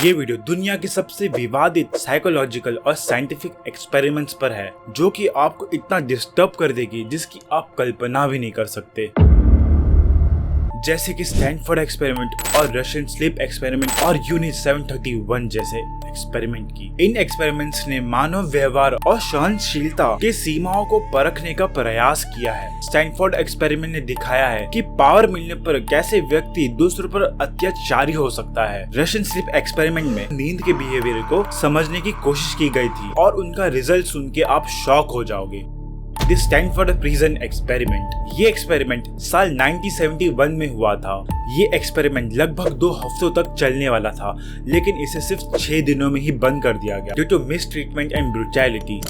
ये वीडियो दुनिया के सबसे विवादित साइकोलॉजिकल और साइंटिफिक एक्सपेरिमेंट्स पर है, जो कि आपको इतना डिस्टर्ब कर देगी जिसकी आप कल्पना भी नहीं कर सकते। जैसे कि स्टैनफोर्ड एक्सपेरिमेंट और रशियन स्लीप एक्सपेरिमेंट और यूनिट 731 जैसे एक्सपेरिमेंट की। इन एक्सपेरिमेंट्स ने मानव व्यवहार और सहनशीलता के सीमाओं को परखने का प्रयास किया है। स्टैनफोर्ड एक्सपेरिमेंट ने दिखाया है कि पावर मिलने पर कैसे व्यक्ति दूसरों पर अत्याचारी हो सकता है। रशियन स्लीप एक्सपेरिमेंट में नींद के बिहेवियर को समझने की कोशिश की गई थी और उनका रिजल्ट सुन के आप शॉक हो जाओगे। The Stanford prison experiment. ये एक्सपेरिमेंट साल 1971 में हुआ था। ये एक्सपेरिमेंट लगभग 2 हफ्तों तक चलने वाला था, लेकिन इसे सिर्फ 6 दिनों में ही बंद कर दिया गया due to mistreatment and brutality.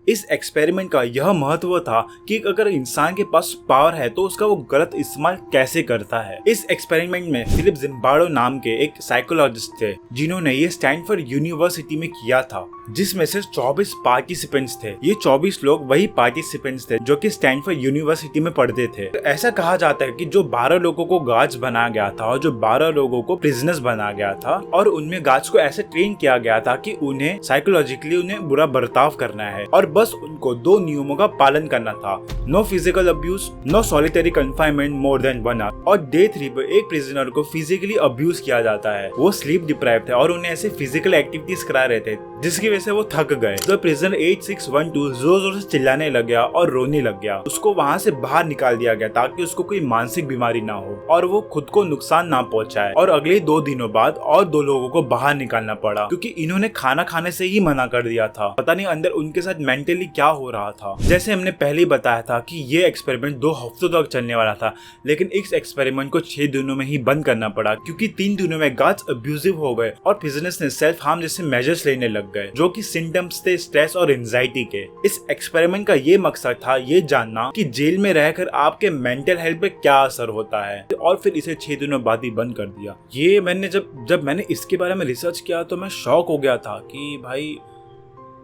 इस एक्सपेरिमेंट का यह महत्व था कि अगर इंसान के पास पावर है तो उसका वो गलत इस्तेमाल कैसे करता है। इस एक्सपेरिमेंट में फिलिप जिम्बार्डो नाम के एक साइकोलॉजिस्ट थे, जिन्होंने ये स्टैनफोर्ड यूनिवर्सिटी में किया था, जिसमें से 24 पार्टिसिपेंट्स थे। ये 24 लोग वही पार्टिसिपेंट्स थे जो कि स्टैनफोर्ड यूनिवर्सिटी में पढ़ते थे। ऐसा कहा जाता है कि जो 12 लोगों को गार्ड्स बनाया गया था और जो 12 लोगों को प्रिजनर्स बनाया गया था, और उनमें गार्ड्स को ऐसे ट्रेन किया गया था कि उन्हें साइकोलॉजिकली उन्हें बुरा बर्ताव करना है और बस उनको 2 नियमों का पालन करना था। No physical abuse, no solitary confinement more than 1 hour. और डे 3 पर एक प्रिजनर को फिजिकली अब्यूज किया जाता है। वो स्लीप डिप्राइव्ड थे और उन्हें ऐसे फिजिकल एक्टिविटीज करा रहे थे जिसकी वजह से वो थक गए। तो प्रिजनर 8612 जोर जोर से चिल्लाने लग गया और रोने लग गया। उसको वहाँ से बाहर निकाल दिया गया ताकि उसको कोई मानसिक बीमारी ना हो और वो खुद को नुकसान ना पहुंचाए। और अगले 2 दिनों बाद और 2 लोगों को बाहर निकालना पड़ा क्योंकि इन्होंने खाना खाने से ही मना कर दिया था। पता नहीं अंदर उनके साथ मेंटली क्या हो रहा था। जैसे हमने पहले ही बताया था कि ये एक्सपेरिमेंट 2 हफ्तों तक चलने वाला था, लेकिन इस एक्सपेरिमेंट को 6 दिनों में ही बंद करना पड़ा क्योंकि 3 दिनों में गार्ड्स अब्यूजिव हो गए और प्रिजनर्स ने सेल्फ हार्म जैसे मेजर्स लेने लग गए, जो कि सिम्टम्स थे स्ट्रेस और एंजाइटी के। इस एक्सपेरिमेंट का ये मकसद था ये जानना कि जेल में रहकर आपके मेंटल हेल्थ पे क्या असर होता है, और फिर इसे 6 दिनों बाद ही बंद कर दिया। ये मैंने जब मैंने इसके बारे में रिसर्च किया तो मैं शॉक हो गया था कि भाई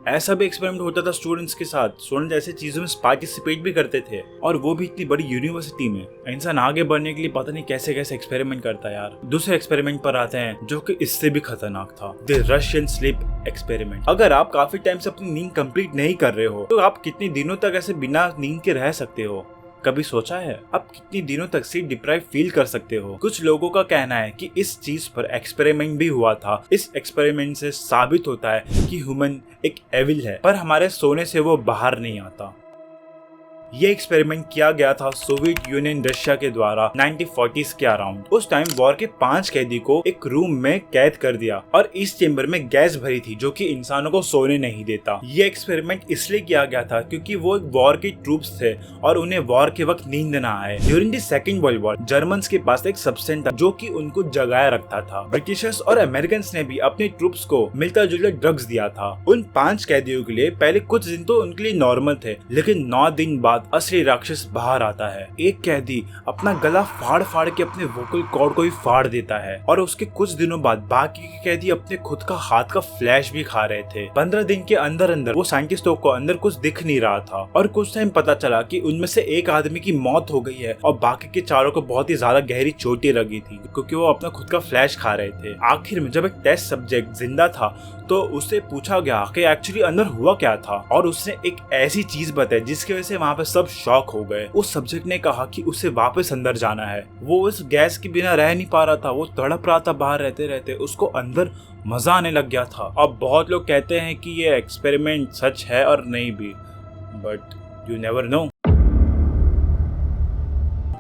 ऐसा भी एक्सपेरिमेंट होता था स्टूडेंट्स के साथ। स्टूडेंट्स ऐसे चीजों में पार्टिसिपेट भी करते थे और वो भी इतनी बड़ी यूनिवर्सिटी में। इंसान आगे बढ़ने के लिए पता नहीं कैसे कैसे एक्सपेरिमेंट करता है यार। दूसरे एक्सपेरिमेंट पर आते हैं जो कि इससे भी खतरनाक था, द रशियन स्लीप एक्सपेरिमेंट। अगर आप काफी टाइम से अपनी नींद कंप्लीट नहीं कर रहे हो तो आप कितने दिनों तक ऐसे बिना नींद के रह सकते हो? कभी सोचा है आप कितनी दिनों तक स्लीप डिप्राइव फील कर सकते हो? कुछ लोगों का कहना है कि इस चीज पर एक्सपेरिमेंट भी हुआ था। इस एक्सपेरिमेंट से साबित होता है कि ह्यूमन एक एविल है, पर हमारे सोने से वो बाहर नहीं आता। ये एक्सपेरिमेंट किया गया था सोवियत यूनियन रशिया के द्वारा 1940s के अराउंड। उस टाइम वॉर के 5 कैदी को एक रूम में कैद कर दिया और इस चेम्बर में गैस भरी थी जो कि इंसानों को सोने नहीं देता। ये एक्सपेरिमेंट इसलिए किया गया था क्योंकि वो एक वॉर के ट्रूप्स थे और उन्हें वॉर के वक्त नींद ना आए। During the second world war Germans के पास एक सब्सटेंस था जो कि उनको जगाए रखता था। ब्रिटिशर्स और अमेरिकन ने भी अपने ट्रूप्स को मिलता जुलता ड्रग्स दिया था। उन 5 कैदियों के लिए पहले कुछ दिन तो उनके लिए नॉर्मल थे, लेकिन 9 दिन बाद असली राक्षस बाहर आता है। एक कैदी अपना गला फाड़ फाड़ के अपने वोकल कॉर्ड को भी फाड़ देता है और उसके कुछ दिनों बाद बाकी के कैदी अपने खुद का हाथ का फ्लैश भी खा रहे थे। 15 दिन के अंदर अंदर वो साइंटिस्टों को अंदर कुछ दिख नहीं रहा था और कुछ टाइम पता चला कि उनमें से एक आदमी की मौत हो गई है और बाकी के चारों को बहुत ही ज्यादा गहरी चोटें लगी थी क्योंकि वो अपना खुद का फ्लैश खा रहे थे। आखिर में जब एक टेस्ट सब्जेक्ट जिंदा था तो उससे पूछा गया कि एक्चुअली अंदर हुआ क्या था, और उसने एक ऐसी चीज बताई जिसकी वजह से वहाँ पे सब शॉक हो गए। उस सब्जेक्ट ने कहा कि उसे वापस अंदर जाना है। वो उस गैस के बिना रह नहीं पा रहा था, वो तड़प रहा था बाहर रहते रहते। उसको अंदर मजा आने लग गया था। अब बहुत लोग कहते हैं कि ये एक्सपेरिमेंट सच है और नहीं भी, बट यू नेवर नो।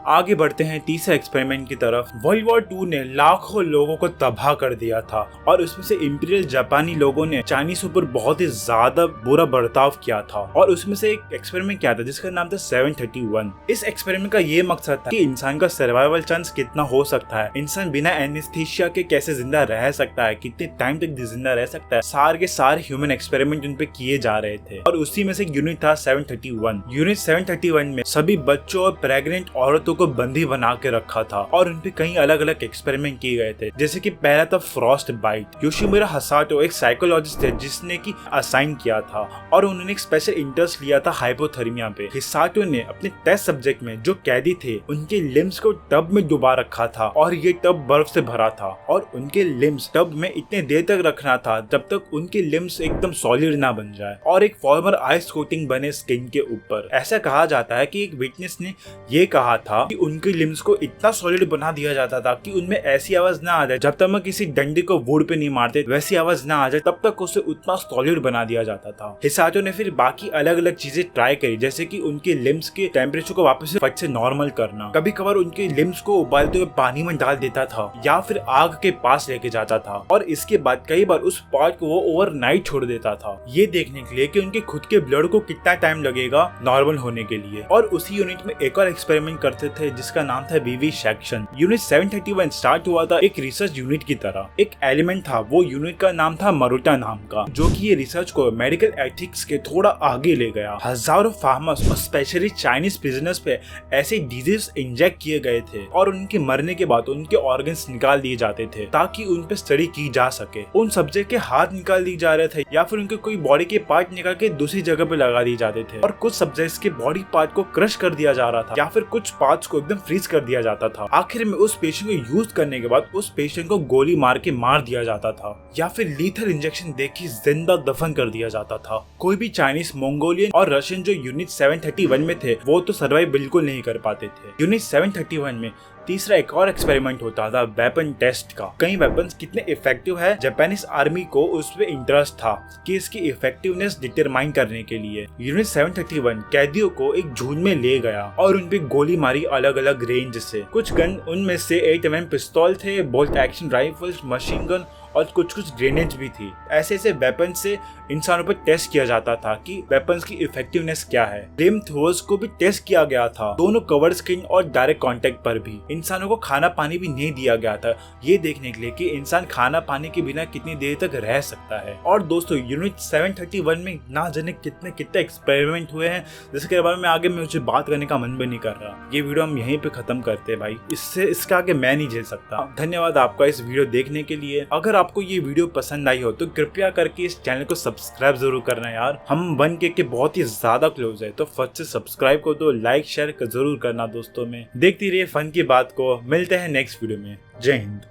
आगे बढ़ते हैं तीसरे एक्सपेरिमेंट की तरफ। वर्ल्ड वॉर 2 ने लाखों लोगों को तबाह कर दिया था और उसमें से इंपीरियल जापानी लोगों ने चाइनीजों पर बहुत ही ज्यादा बुरा बर्ताव किया था और उसमें से एक एक्सपेरिमेंट किया था जिसका नाम था 731। इस एक्सपेरिमेंट का ये मकसद था कि इंसान का सर्वाइवल चांस कितना हो सकता है, इंसान बिना एनेस्थीसिया के कैसे जिंदा रह सकता है, कितने टाइम तक जिंदा रह सकता है। सारे के सारे ह्यूमन एक्सपेरिमेंट उन पे किए जा रहे थे और उसी में से यूनिट था 731। यूनिट 731 में सभी बच्चों और प्रेग्नेंट औरतों को बंदी बना के रखा था और उन पे कई अलग अलग एक्सपेरिमेंट किए गए थे। जैसे कि पहला था फ्रॉस्ट बाइट। योशिमुरा हसाटो एक साइकोलॉजिस्ट थे जिसने की असाइन किया था और उन्होंने एक स्पेशल इंटरेस्ट लिया था हाइपोथर्मिया पे। हिसाटो ने अपने टेस्ट सब्जेक्ट में जो कैदी थे उनके लिम्स को टब में डुबा रखा था और ये टब बर्फ से भरा था और उनके लिम्स टब में इतने देर तक रखना था जब तक उनके लिम्स एकदम सॉलिड ना बन जाए और एक फॉर्मर आइस कोटिंग बने स्किन के ऊपर। ऐसा कहा जाता है कि एक विटनेस ने ये कहा था कि उनके लिम्स को इतना सॉलिड बना दिया जाता था कि उनमें ऐसी आवाज ना आ जाए जब तक मैं किसी डंडे को वुड पे नहीं मारते वैसी आवाज ना आ जाए तब तक उसे उतना सॉलिड बना दिया जाता था। हिसाटो ने फिर बाकी अलग अलग चीजें ट्राई करी जैसे कि उनके लिम्स के टेम्परेचर को वापस फट से नॉर्मल करना, कभी कभार उनके लिम्स को उबालते हुए पानी में डाल देता था या फिर आग के पास लेके जाता था और इसके बाद कई बार उस पार्ट को वो ओवरनाइट छोड़ देता था ये देखने के लिए कि उनके खुद के ब्लड को कितना टाइम लगेगा नॉर्मल होने के लिए। और उसी यूनिट में एक और एक्सपेरिमेंट करते थे जिसका नाम था विवी सेक्शन। यूनिट 731 स्टार्ट हुआ था एक रिसर्च यूनिट की तरह। एक एलिमेंट था, वो यूनिट का नाम था मरुटा नाम का, जो कि ये रिसर्च को मेडिकल एथिक्स के थोड़ा आगे ले गया। हजारों फार्मर्स और स्पेशली चाइनीज प्रिजनर्स पे ऐसे डिजीज इंजेक्ट किए गए थे और उनके मरने के बाद उनके ऑर्गन्स निकाल दिए जाते थे ताकि उन पे स्टडी की जा सके। उन सब्जेक्ट के हाथ निकाल दिए जा रहे थे या फिर उनके कोई बॉडी के पार्ट निकाल के दूसरी जगह पे लगा दिए जाते थे और कुछ सब्जेक्ट्स के बॉडी पार्ट को क्रश कर दिया जा रहा था या फिर कुछ पार्ट्स को एकदम फ्रीज कर दिया जाता था। आखिर में उस पेशेंट को यूज करने के बाद उस पेशेंट को गोली मार के मार दिया जाता था या फिर लीथल इंजेक्शन देके जिंदा दफन कर दिया जाता था। कोई भी चाइनीज, मंगोलियन और रशियन जो यूनिट 731 में थे वो तो सर्वाइव बिल्कुल नहीं कर पाते थे। यूनिट 731 में तीसरा एक और एक्सपेरिमेंट होता था वेपन टेस्ट का। कई वेपन्स कितने इफेक्टिव है, जापानीज आर्मी को उस पे इंटरेस्ट था कि इसकी इफेक्टिवनेस डिटरमाइन करने के लिए यूनिट 731 कैदियों को एक झुंड में ले गया और उन पे गोली मारी अलग अलग रेंज से। कुछ गन उनमें से 8mm पिस्तौल थे, bolt action rifles, machine gun और कुछ ग्रेनेड्स भी थी। ऐसे ऐसे वेपन से इंसानों पर टेस्ट किया जाता था कि वेपन्स की इफेक्टिवनेस क्या है। फ्लेम थ्रोअर्स को भी टेस्ट किया गया था, दोनों कवर्ड स्किन और डायरेक्ट कांटेक्ट पर भी। इंसानों को खाना पानी भी नहीं दिया गया था ये देखने के लिए कि इंसान खाना पानी के बिना कितनी देर तक रह सकता है। और दोस्तों यूनिट 731 में ना जाने कितने एक्सपेरिमेंट हुए हैं जिसके बारे में आगे मुझे बात करने का मन भी नहीं कर रहा। ये वीडियो हम यहीं पे खत्म करते हैं भाई, इसके आगे मैं नहीं झेल सकता। धन्यवाद आपका इस वीडियो देखने के लिए। अगर आपको ये वीडियो पसंद आई हो तो कृपया करके इस चैनल को सब्सक्राइब जरूर करना यार। हम 1K के बहुत ही ज्यादा क्लोज है तो फट से सब्सक्राइब कर दो, लाइक शेयर जरूर करना दोस्तों में। देखती रहिए फन की बात को। मिलते हैं नेक्स्ट वीडियो में। जय हिंद।